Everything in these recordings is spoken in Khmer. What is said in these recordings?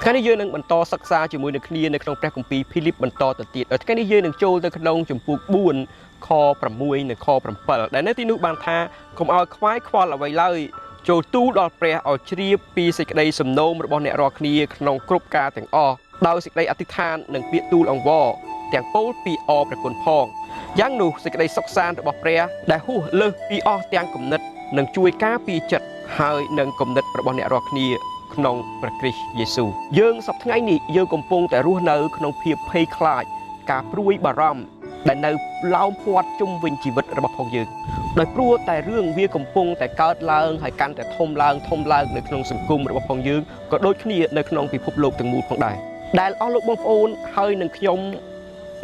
ថ្ងៃនេះយើងនឹងបន្តសិក្សាជាមួយនឹងគ្នានៅក្នុងព្រះគម្ពីរភីលីបបន្តទៅទៀតហើយថ្ងៃនេះយើងនឹងចូលទៅក្នុងជំពូក4ខ6និងខ7ដែលនៅទីនោះបានថាកុំឲ្យខ្វាយខ្វល់អ្វីឡើយចូលទូលដល់ព្រះឲ្យជ្រាបពីសេចក្តីសំណូមរបស់អ្នករាល់គ្នាក្នុងគ្រប់ការទាំងអស់ដោយសេចក្តីអធិដ្ឋាននិងពាក្យទូលអង្វរទាំងពោលពីអរព្រះគុណផងយ៉ាងនោះសេចក្តីសុខសាន្តរបស់ព្រះដែលហួសលើសពីអស់ទាំងគំនិតនឹងជួយការពារចិត្តហើយនឹងគំនិតរបស់អ្នករាល់គ្នាក្នុងព្រះគ្រីស្ទយេស៊ូវយើងសប្តាហ៍នេះយើងកំពុងតែរស់នៅក្នុងភាពភ័យខ្លាចការព្រួយបារម្ភដែលនៅឡោមព័ទ្ធជុំវិញជីវិតរបស់ផងយើងដោយព្រោះតែរឿងវាកំពុងតែកើតឡើងហើយកាន់តែធំឡើងនៅក្នុងសង្គមរបស់ផងយើងក៏ដូចគ្នានៅក្នុងពិភពលោកទាំងមូលផងដែរដែលអស់លោកបងប្អូនហើយនឹងខ្ញុំ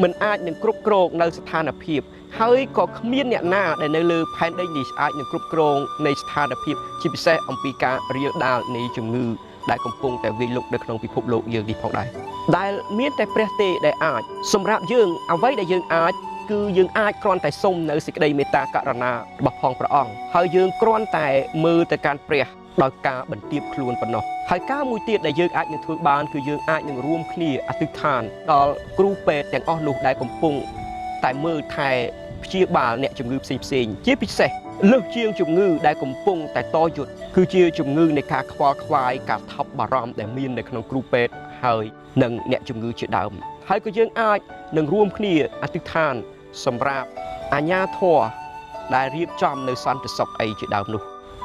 មិនអាចនឹងគ្រប់គ្រងនៅស្ថានភាពហើយក៏គ្មានអ្នកណាដែលនៅលើផែនដីនេះអាចនឹងគ្រប់គ្រងនៃស្ថានភាពជាពិសេសអំពីការរាលដាលនៃជំងឺដែលកំពុងតែវាយលុកនៅក្នុងពិភពលោកយើងនេះផងដែរដែលមានតែព្រះទេដែលអាចសម្រាប់យើងអ្វីដែលយើងអាចគឺយើងអាចគ្រាន់តែសុំនៅសេចក្តីមេត្តាករុណារបស់ផងព្រះអង្គហើយយើងគ្រាន់តែមើលទៅកាន់ព្រះដោយការបន្ទាបខ្លួនប៉ុណ្ណោះហើយការមួយទៀតដែលយើងអាចនឹងធ្វើបានគឺយើងអាចនឹងរួមគ្នាអធិដ្ឋានដល់គ្រូពេទ្យទាំងអស់នោះដែលកំពុងតែមើលថែព្យាបាលអ្នកជំងឺផ្សេងជាពិសេសលើសជាងជំងឺដែលកំពុងតែតយុទ្ធគឺជាជំងឺនៃការខ្វល់ខ្វាយការថប់បារម្ភដែលមាននៅក្នុងគ្រូពេទ្យហើយនិងអ្នកជំងឺជាដើមហើយក៏យើងអាចនឹងរួមគ្នាអធិដ្ឋានសម្រាប់អាជ្ញាធរដែលរៀបចំនៅសន្តិសុខអីជាដើមនោះ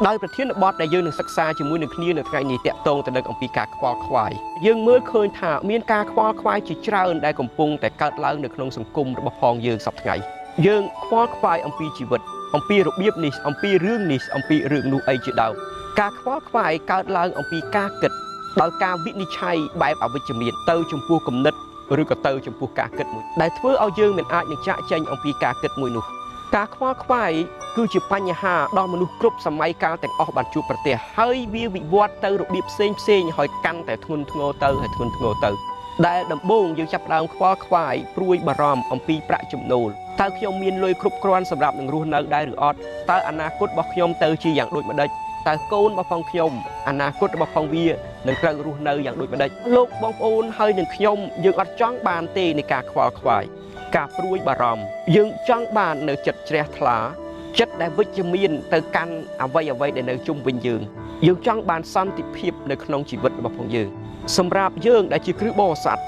ដោយប្រធានបទដែលយើងនឹងសិក្សាជាមួយនឹងគ្នានៅថ្ងៃនេះតាក់ទងទៅនឹងអំពីការខ្វល់ខ្វាយយើងមើលឃើញថាមានការខ្វល់ខ្វាយជាច្រើនដែលកំពុងតែកើតឡើងនៅក្នុងសង្គមរបស់ផងយើងសប្តាហ៍យើងខ្វល់ខ្វាយអំពីជីវិតអំពីរបៀបនេះអំពីរឿងនេះអំពីរឿងនោះអីជាដើមការខ្វល់ខ្វាយកើតឡើងអំពីការគិតដោយការវិនិច្ឆ័យបែបអវិជ្ជមានទៅចំពោះគំនិតឬក៏ទៅចំពោះការគិតមួយដែលធ្វើឲ្យយើងមិនអាចនឹងចាក់ចែងអំពីការគិតមួយនោះការខ្វល់ខ្វាយគឺជាបញ្ហាដល់មនុស្សគ្រប់សម័យកាលទាំងអស់បានជួបប្រទះហើយវាវិវត្តទៅរបៀបផ្សេងហើយកាន់តែធ្ងន់ធ្ងរទៅដែលដំបូងយើងចាប់ផ្ដើមខ្វល់ខ្វាយព្រួយបារម្ភអំពីប្រាក់ចំណូលតើខ្ញុំមានលុយគ្រប់គ្រាន់សម្រាប់នឹងរស់នៅដែរឬអត់តើអនាគតរបស់ខ្ញុំទៅជាយ៉ាងដូចម្ដេចតើកូនរបស់ផងខ្ញុំអនាគតរបស់ផងវានឹងត្រូវរស់នៅយ៉ាងដូចម្ដេចលោកបងប្អូនហើយនឹងខ្ញុំយើងអត់ចង់បានទេនៃការខ្វល់ខ្វាយការព្រួយបារម្ភយើងចង់បាននៅចិត្តជ្រះថ្លាចិត្តដែលវិជ្ជមានទៅកាន់អ្វីដែលនៅជុំវិញយើងចង់បានសន្តិភាពនៅក្នុងជីវិតរបស់ផងយើងសម្រាប់យើងដែលជាគ្រឹះបរិស័ទ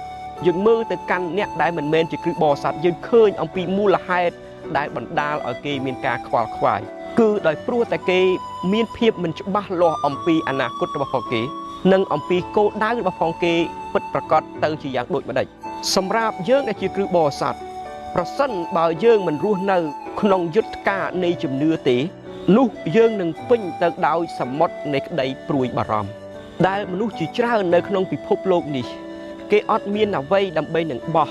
យើងមើលទៅកាន់អ្នកដែលមិនមែនជាគ្រឹះបរិស័ទយើងឃើញអំពីមូលហេតុដែលបណ្ដាលឲ្យគេមានការខ្វល់ខ្វាយគឺដោយព្រោះតែគេមានភាពមិនច្បាស់លាស់អំពីអនាគតរបស់ផងគេនិងអំពីគោលដៅរបស់ផងគេពិតប្រាកដទៅជាយ៉ាងដូចម្ដេចសម្រាប់យើងដែលជាគ្រឹះបរិស័ទប្រសិនបើយើងមិនរស់នៅក្នុងយុទ្ធការនៃជំនឿទេនោះយើងនឹងពេញទៅដោយសមុទ្រនៃក្តីព្រួយបារម្ភដែលមនុស្សជាច្រើននៅក្នុងពិភពលោកនេះគេអត់មានអ្វីដើម្បីនឹងបោះ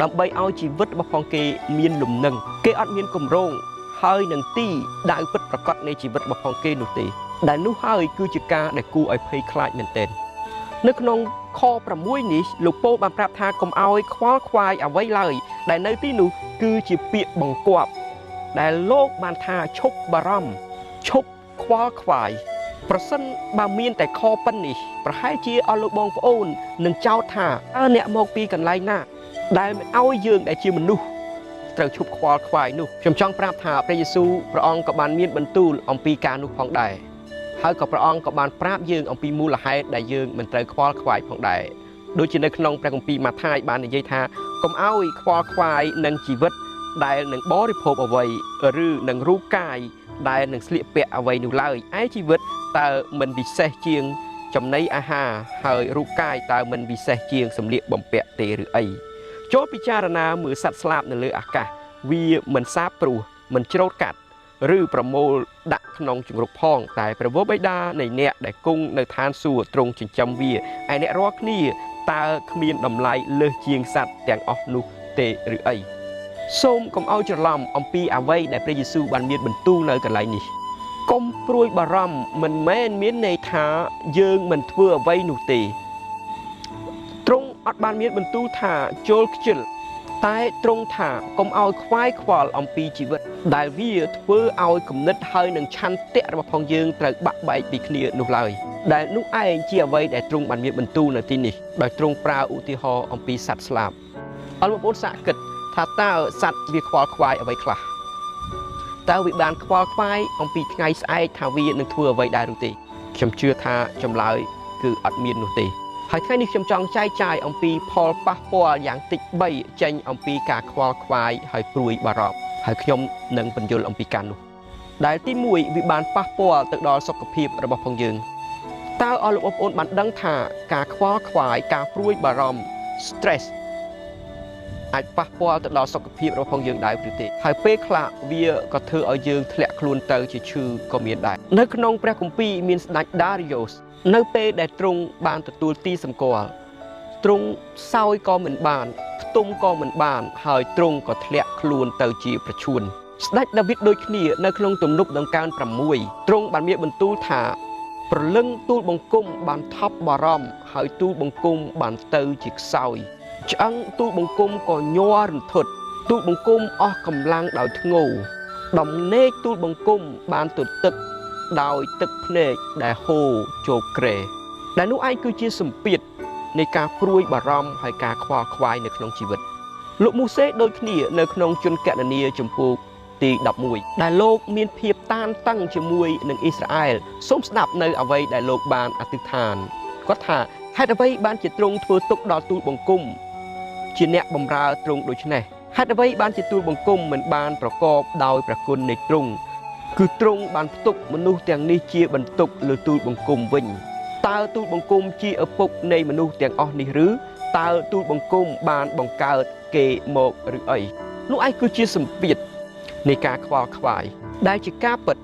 ដើម្បីឲ្យជីវិតរបស់ផងគេមានលំនឹងគេអត់មានគម្រោងហើយនឹងទីដៅពិតប្រាកដនៃជីវិតរបស់ផងគេនោះទេដែលនោះហើយគឺជាការដែលគួរឲ្យភ័យខ្លាចមែនទែននៅក្នុងខ6នេះលោកពោលបានប្រាប់ថាកុំឲ្យខ្វល់ខ្វាយអ្វីឡើយដែលនៅទីនោះគឺជាពាក្យបង្គាប់ដែលលោកបានថាឈប់បារម្ភឈប់ខ្វល់ខ្វាយប្រសិនបើមានតែខប៉ុណ្នេះប្រហែលជាអស់លោកបងប្អូននឹងចោទថាអ្នកមកពីកន្លែងណាដែលមិនឲ្យយើងដែលជាមនុស្សត្រូវឈប់ខ្វល់ខ្វាយនោះខ្ញុំចង់ប្រាប់ថាព្រះយេស៊ូវព្រះអង្គក៏បានមានបន្ទូលអំពីការនោះផងដែរហើយក៏ព្រះអង្គក៏បានប្រាប់យើងអំពីមូលហេតុដែលយើងមិនត្រូវខ្វល់ខ្វាយផងដែរដូចជានៅក្នុងព្រះគម្ពីរម៉ាថាយបាននិយាយថាកុំឲ្យខ្វល់ខ្វាយនឹងជីវិតដែលនឹងបរិភោគអ្វីឬនឹងរូបកាយដែលនឹងស្លៀកពាក់អ្វីនោះឡើយឯជីវិតតើមិនពិសេសជាងចំណីអាហារហើយរូបកាយតើមិនពិសេសជាងសម្លៀកបំពាក់ទេឬអីចូលពិចារណាមើលសត្វស្លាបនៅលើអាកាសវាមិនសាបព្រោះមិនច្រូតកាត់ឬប្រមូលដាក់ក្នុងជង្រុកផងតែព្រះវរបិតានៃអ្នកដែលគង់នៅឋានសួគ៌ទ្រង់ចិញ្ចឹមវាឯអ្នករាល់គ្នាតើគ្មានតម្លៃលើសជាងសត្វទាំងអស់នោះទេឬអីសូមកុំឲ្យច្រឡំអំពីអ្វីដែលព្រះយេស៊ូវបានមានបន្ទូលនៅកន្លែងនេះកុំព្រួយបារម្ភមិនមែនមានន័យថាយើងមិនធ្វើអ្វីនោះទេទ្រង់អត់បានមានបន្ទូលថាចូលខ្ជិលតែទ្រង់ថាកុំឲ្យខ្វាយខ្វល់អំពីជីវិតដែលវាធ្វើឲ្យគំនិតហើយនឹងឆន្ទៈរបស់ផងយើងត្រូវបាក់បែកពីគ្នានោះឡើយ ដែលនោះឯងជាអ្វីដែលទ្រង់បានមានបន្ទូលនៅទីនេះដោយទ្រង់ប្រើឧទាហរណ៍អំពីសត្វស្លាបអរបងប្អូនសាកគិតថាតើសត្វវាខ្វល់ខ្វាយអ្វីខ្លះតើវាបានខ្វល់ខ្វាយអំពីថ្ងៃស្អែកថាវានឹងធ្វើអ្វីដែរឬទេខ្ញុំជឿថាចម្លើយគឺអត់មាននោះទេហើយថ្ងៃនេះខ្ញុំចង់ចែកចាយអំពីផលប៉ះពាល់យ៉ាងតិច3ចេញអំពីការខ្វល់ខ្វាយហើយព្រួយបារម្ភហើយខ្ញុំនឹងបញ្យល់អំពីការនោះដែលទី1វាបានប៉ះពាល់ទៅដល់សុខភាពរបស់ផងយើងតើអស់លោកបងប្អូនបានដឹងថាការខ្វល់ខ្វាយការព្រួយបារម្ភ stress អាចប៉ះពាល់ទៅដល់សុខភាពរបស់ផងយើងដែរឬទេហើយពេលខ្លះវាក៏ធ្វើឲ្យយើងធ្លាក់ខ្លួនទៅជាឈឺក៏មានដែរនៅក្នុងព្រះគម្ពីរមានស្ដេច Darius នៅពេលដែលទ្រង់បានទទួលទីសម្គាល់ទ្រង់សោយក៏មិនបានផ្ទុំក៏មិនបានហើយទ្រង់ក៏ធ្លាក់ខ្លួនទៅជាប្រឈួនស្ដេចដាវីតដូចគ្នានៅក្នុងទំនុកដង្កើង6ទ្រង់បានមានបន្ទូលថាព្រលឹងទូលបង្គំបានថប់បារម្ភហើយទូលបង្គំបានទៅជាខ្សោយឆ្អឹងទូលបង្គំក៏ញ័ររន្ធត់ទូលបង្គំអស់កម្លាំងដោយធ្ងោដំណេកទូលបង្គំបានទទឹកដោយទឹកភ្នែកដែលហូរចូលក្រែដែលនោះឯងគឺជាសម្ពាធនៃការព្រួយបារម្ភហើយការខ្វល់ខ្វាយនៅក្នុងជីវិតលោកមូសេដូចគ្នានៅក្នុងជនគណនាចំពោះទី11ដែលលោកមានភាពតានតឹងជាមួយនឹងអ៊ីស្រាអែលសូមស្ដាប់នៅអ្វីដែលលោកបានអធិដ្ឋានគាត់ថាហេតុអ្វីបានជាទ្រង់ធ្វើទុកដល់ទូលបង្គំជាអ្នកបម្រើទ្រង់ដូច្នេះហេតុអ្វីបានជាទូលបង្គំមិនបានប្រកបដោយព្រះគុណនៃទ្រង់គឺទ្រង់បានផ្ទុកមនុស្សទាំងនេះជាបន្ទុកលើទូលបង្គំវិញតើទូលបង្គំជាឪពុកនៃមនុស្សទាំងអស់នេះឬតើទូលបង្គំបានបង្កើតគេមកឬអីនោះឯងគឺជាសម្ពាធនៃការខ្វល់ខ្វាយដែលជាការពិត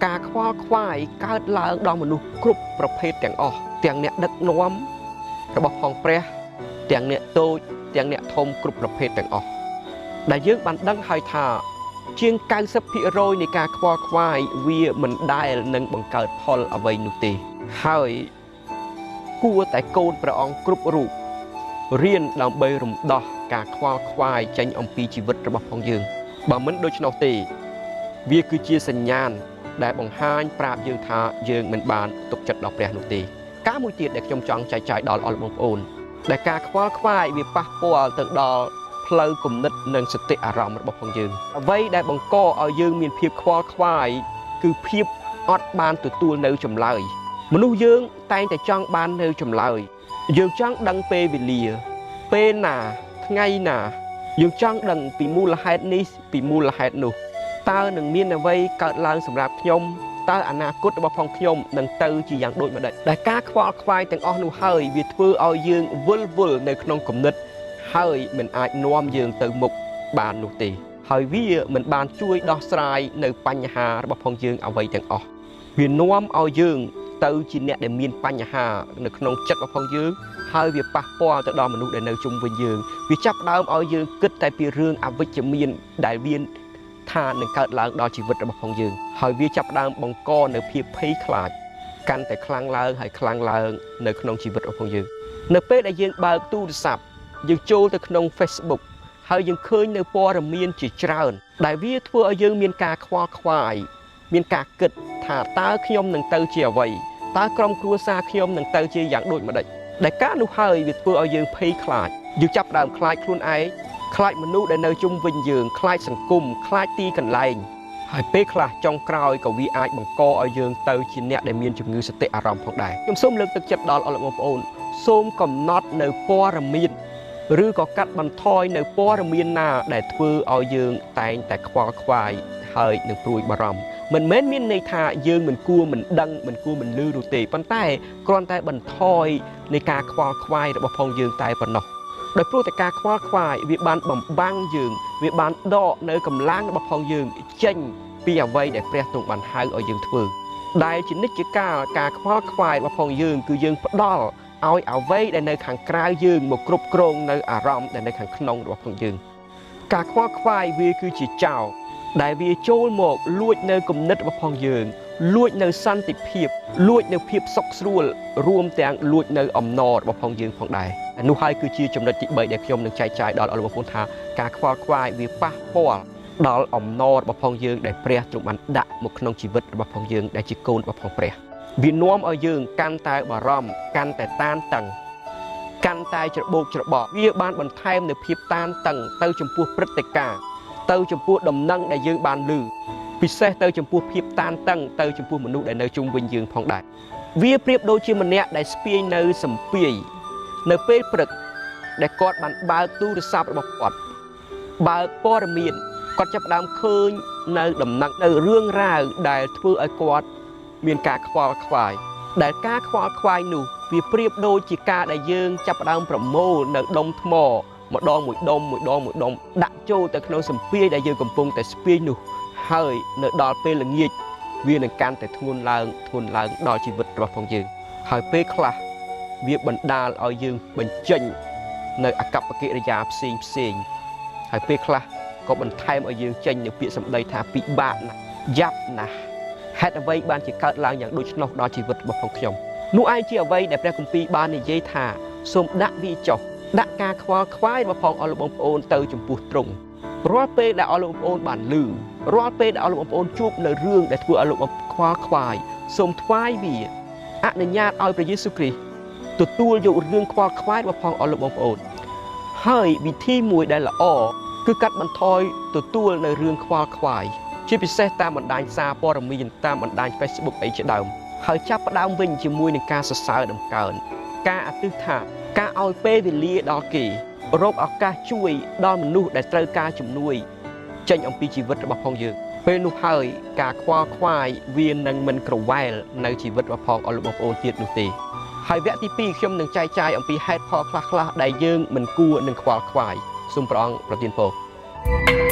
ការខ្វល់ខ្វាយកើតឡើងដល់មនុស្សគ្រប់ប្រភេទទាំងអស់ទាំងអ្នកដឹកនាំរបស់ផងព្រះទាំងអ្នកតូចទាំងអ្នកធំគ្រប់ប្រភេទទាំងអស់ដែលយើងបានដឹងហើយថាជាង 90% នៃការខ្វល់ខ្វាយវាមិនដែលនឹងបង្កើតផលអ្វីនោះទេហើយគួរតែកូនព្រះអង្គគ្រប់រូបរៀនដើម្បីរំដោះការខ្វល់ខ្វាយចេញអំពីជីវិតរបស់ផងយើងបើមិនដូច្នោះទេវាគឺជាសញ្ញាណដែលបង្ហាញប្រាប់យើងថាយើងមិនបានទុកចិត្តដល់ព្រះនោះទេការមួយទៀតដែលខ្ញុំចង់ចែកចាយដល់អស់បងប្អូនដែលការខ្វល់ខ្វាយវាប៉ះពាល់ទៅដល់ផ្លូវគំនិតនិងសតិអារម្មណ៍របស់ផងយើងអ្វីដែលបង្កឲ្យយើងមានភាពខ្វល់ខ្វាយគឺភាពអត់បានទទួលនៅចម្លើយមនុស្សយើងតែងតែចង់បាននៅចម្លើយយើងចង់ដឹងពេលវេលាពេលណាថ្ងៃណាយើងចង់ដឹងពីមូលហេតុនេះពីមូលហេតុនោះតើនឹងមានអ្វីកើតឡើងសម្រាប់ខ្ញុំតើអនាគតរបស់ផងខ្ញុំនឹងទៅជាយ៉ាងដូចម្តេចដែលការខ្វល់ខ្វាយទាំងអស់នោះហើយវាធ្វើឲ្យយើងវិលវល់នៅក្នុងគំនិតហើយមិនអាចនាំយើងទៅមុខបាននោះទេហើយវាមិនបានជួយដោះស្រាយនៅបញ្ហារបស់ផងយើងអ្វីទាំងអស់វានាំឲ្យយើងទៅជាអ្នកដែលមានបញ្ហានៅក្នុងចិត្តរបស់ផងយើងហើយវាប៉ះពាល់ទៅដល់មនុស្សដែលនៅជុំវិញយើងវាចាប់ផ្ដើមឲ្យយើងគិតតែពីរឿងអវិជ្ជមានដែលវាថានឹងកើតឡើងដល់ជីវិតរបស់ផងយើងហើយវាចាប់ផ្ដើមបង្កនៅភាពភ័យខ្លាចកាន់តែខ្លាំងឡើងហើយខ្លាំងឡើងនៅក្នុងជីវិតរបស់ផងយើងនៅពេលដែលយើងបើកទូរស័ព្ទយើងចូលទៅក្នុង Facebook ហើយយើងឃើញនៅព័ត៌មានជាច្រើនដែលវាធ្វើឲ្យយើងមានការខ្វល់ខ្វាយមានការគិតថាតើខ្ញុំនឹងទៅជាអ្វីតើក្រុមគ្រួសារខ្ញុំនឹងទៅជាយ៉ាងដូចម្តេចដែលការនោះហើយវាធ្វើឲ្យយើងភ័យខ្លាចយើងចាប់ផ្ដើមខ្លាចខ្លួនឯងខ្លាចមនុស្សដែលនៅជុំវិញយើងខ្លាចសង្គមខ្លាចទីកន្លែងហើយពេលខ្លះចុងក្រោយក៏វាអាចបង្កឲ្យយើងទៅជាអ្នកដែលមានជំងឺសតិអារម្មណ៍ផងដែរខ្ញុំសូមលើកទឹកចិត្តដល់អស់លោកបងប្អូនសូមកំណត់នៅព័ត៌មានឬក៏កាត់បន្ថយនៅព័ត៌មានណាដែលធ្វើឲ្យយើងតែងតែខ្វល់ខ្វាយហើយនឹងព្រួយបារម្ភមិនមែនមានន័យថាយើងមិនគួរមិនដឹងមិនគួរមិនលឺនោះទេប៉ុន្តែគ្រាន់តែបន្ថយនៃការខ្វល់ខ្វាយរបស់ផងយើងតែប៉ុណ្ណោះដោយព្រោះតែការខ្វល់ខ្វាយវាបានបំបាំងយើងវាបានដកនៅកម្លាំងរបស់ផងយើងចេញពីអ្វីដែលព្រះទ្រង់បានហៅឲ្យយើងធ្វើដែលជានិច្ចកាលការខ្វល់ខ្វាយរបស់ផងយើងគឺយើងផ្ដល់ឲ្យអ្វីដែលនៅខាងក្រៅយើងមកគ្រប់គ្រងនៅអារម្មណ៍ដែលនៅខាងក្នុងរបស់ផងយើងការខ្វល់ខ្វាយវាគឺជាចោរដែលវាចូលមកលួចនៅគំនិតរបស់ផងយើងលួចនៅសន្តិភាពលួចនៅភាពសុខស្រួលរួមទាំងលួចនៅអំណររបស់ផងយើងផងដែរនោះហើយគឺជាចំណុចទី3ដែលខ្ញុំនឹងចែកចាយដល់អស់លោកបងប្អូនថាការខ្វល់ខ្វាយវាប៉ះពាល់ដល់អំណររបស់ផងយើងដែលព្រះទ្រង់បានដាក់មកក្នុងជីវិតរបស់ផងយើងដែលជាកូនរបស់ផងព្រះ វានាំឲ្យយើងកាន់តែបារម្ភកាន់តែតានតឹងកាន់តែច្របូកច្របល់វាបានបន្ថែមនូវភាពតានតឹងទៅចំពោះព្រឹត្តិការណ៍ទៅចំពោះដំណឹងដែលយើងបានឮពិសេសទៅចំពោះភាពតានតឹងទៅចំពោះមនុស្សដែលនៅជុំវិញយើងផងដែរវាប្រៀបដូចជាម្នាក់ដែលស្ពាយនៅសំពាយនៅពេលព្រឹកដែលគាត់បានបើកទូរស័ព្ទរបស់គាត់បើកព័ត៌មានគាត់ចាប់ផ្ដើមឃើញនៅដំណឹងនៅរឿងរ៉ាវដែលធ្វើឲ្យគាត់មានការខ្វល់ខ្វាយដែលការខ្វល់ខ្វាយនោះវាប្រៀបដូចជាការដែលយើងចាប់ផ្ដើមប្រមូលនៅដុំថ្មម្ដងមួយដុំដាក់ចូលទៅក្នុងសំពាយដែលយើងកំពុងតែស្ពាយនោះហើយនៅដល់ពេលល្ងាចវានឹងកាន់តែធ្ងន់ឡើងដល់ជីវិតរបស់ផងយើងហើយពេលខ្លះវាបណ្ដាលឲ្យយើងបញ្ចេញនៅអកប្បកិរិយាផ្សេងហើយពេលខ្លះក៏បន្ថែមឲ្យយើងចេញនូវពាក្យសម្ដីថាពិបាកណាស់យ៉ាប់ណាស់ហេតុអ្វីបានជាកើតឡើងយ៉ាងដូច្នោះដល់ជីវិតរបស់ផងខ្ញុំនោះឯងជាអ្វីដែលព្រះគម្ពីរបាននិយាយថាសូមដាក់វាចុះដាក់ការខ្វល់ខ្វាយរបស់ផងអស់លោកបងប្អូនទៅចំពោះទ្រង់រាល់ពេលដែលអស់លោកបងប្អូនបានឮរាល់ពេលដែលអស់លោកបងប្អូនជួបនៅរឿងដែលធ្វើឲ្យលោកបងខ្វល់ខ្វាយសូមថ្វាយវាអនុញ្ញាតឲ្យព្រះយេស៊ូវគ្រីស្ទទទួលយករឿងខ្វល់ខ្វាយរបស់ផងអស់លោកបងប្អូនហើយវិធីមួយដែលល្អគឺកាត់បន្ថយទទួលនៅរឿងខ្វល់ខ្វាយជាពិសេសតាមបណ្ដាញសារព័ត៌មានតាមបណ្ដាញ Facebook អីជាដើមហើយចាប់ផ្ដើមវិញជាមួយនឹងការសរសើរដំកើងការអធិដ្ឋានការឲ្យពេលវេលាដល់គេរកឱកាសជួយដល់មនុស្សដែលត្រូវការជំនួយចេញអំពីជីវិតរបស់ផងយើងពេលនោះហើយការខ្វល់ខ្វាយវានឹងមិនក្រវ៉ែលនៅជីវិតរបស់ផងអស់លោកបងប្អូនទៀតនោះទេហើយវគ្គទី2ខ្ញុំនឹងចែកចាយអំពីហេតុផលខ្លះៗដែលយើងមិនគួរនឹងខ្វល់ខ្វាយសូមព្រះអង្គប្រទានពរ